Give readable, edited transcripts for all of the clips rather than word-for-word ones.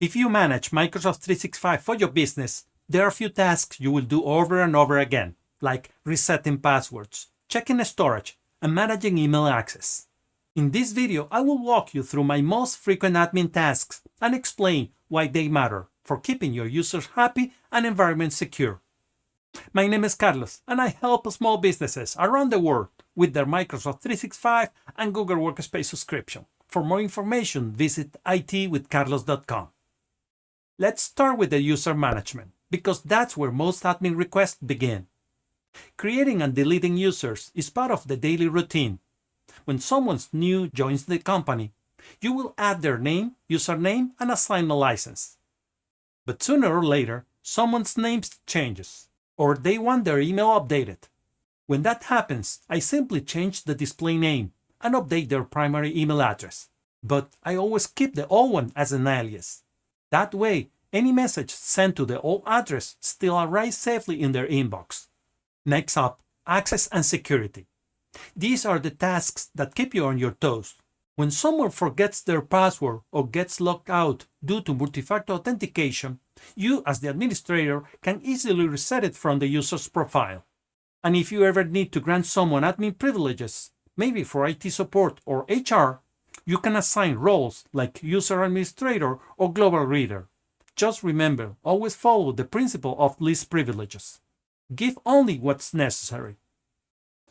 If you manage Microsoft 365 for your business, there are a few tasks you will do over and over again, like resetting passwords, checking storage, and managing email access. In this video, I will walk you through my most frequent admin tasks and explain why they matter for keeping your users happy and environment secure. My name is Carlos, and I help small businesses around the world with their Microsoft 365 and Google Workspace subscription. For more information, visit itwithcarlos.com. Let's start with the user management, because that's where most admin requests begin. Creating and deleting users is part of the daily routine. When someone new joins the company, you will add their name, username, and assign a license. But sooner or later, someone's name changes, or they want their email updated. When that happens, I simply change the display name and update their primary email address. But I always keep the old one as an alias. That way, any message sent to the old address still arrives safely in their inbox. Next up, access and security. These are the tasks that keep you on your toes. When someone forgets their password or gets locked out due to multi-factor authentication, you as the administrator can easily reset it from the user's profile. And if you ever need to grant someone admin privileges, maybe for IT support or HR, you can assign roles like user administrator or global reader. Just remember, always follow the principle of least privileges. Give only what's necessary.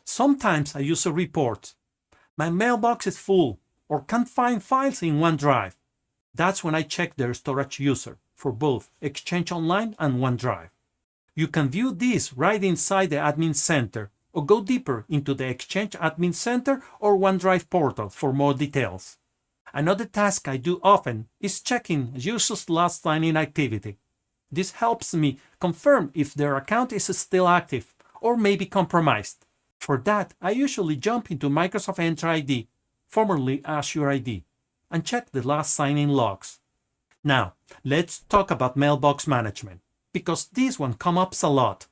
Sometimes a user reports, "My mailbox is full," or "can't find files in OneDrive." That's when I check their storage user for both Exchange Online and OneDrive. You can view this right inside the Admin Center, or go deeper into the Exchange Admin Center or OneDrive portal for more details. Another task I do often is checking users' last sign-in activity. This helps me confirm if their account is still active or may be compromised. For that, I usually jump into Microsoft Entra ID, formerly Azure ID, and check the last sign-in logs. Now, let's talk about mailbox management, because this one comes up a lot.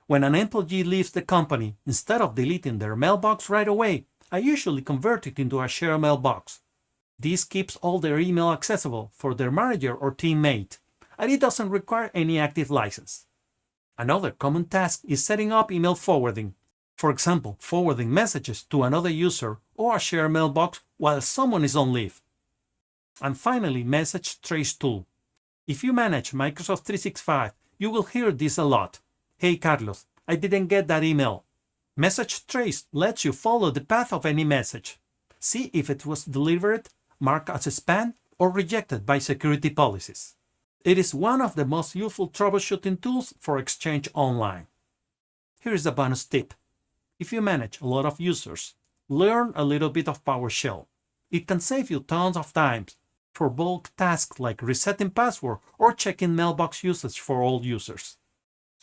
When an employee leaves the company, instead of deleting their mailbox right away, I usually convert it into a shared mailbox. This keeps all their email accessible for their manager or teammate, and it doesn't require any active license. Another common task is setting up email forwarding. For example, forwarding messages to another user or a shared mailbox while someone is on leave. And finally, message trace tool. If you manage Microsoft 365, you will hear this a lot. "Hey Carlos, I didn't get that email." Message trace lets you follow the path of any message. See if it was delivered, marked as spam, or rejected by security policies. It is one of the most useful troubleshooting tools for Exchange Online. Here is a bonus tip. If you manage a lot of users, learn a little bit of PowerShell. It can save you tons of time for bulk tasks like resetting password or checking mailbox usage for all users.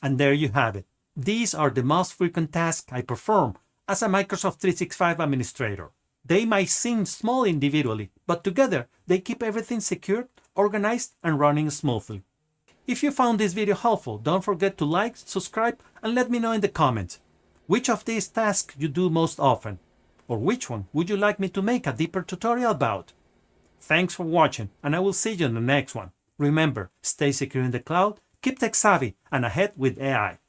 And there you have it. These are the most frequent tasks I perform as a Microsoft 365 administrator. They might seem small individually, but together they keep everything secure, organized, and running smoothly. If you found this video helpful, don't forget to like, subscribe, and let me know in the comments which of these tasks you do most often, or which one would you like me to make a deeper tutorial about. Thanks for watching, and I will see you in the next one. Remember, stay secure in the cloud, keep tech savvy, and ahead with AI.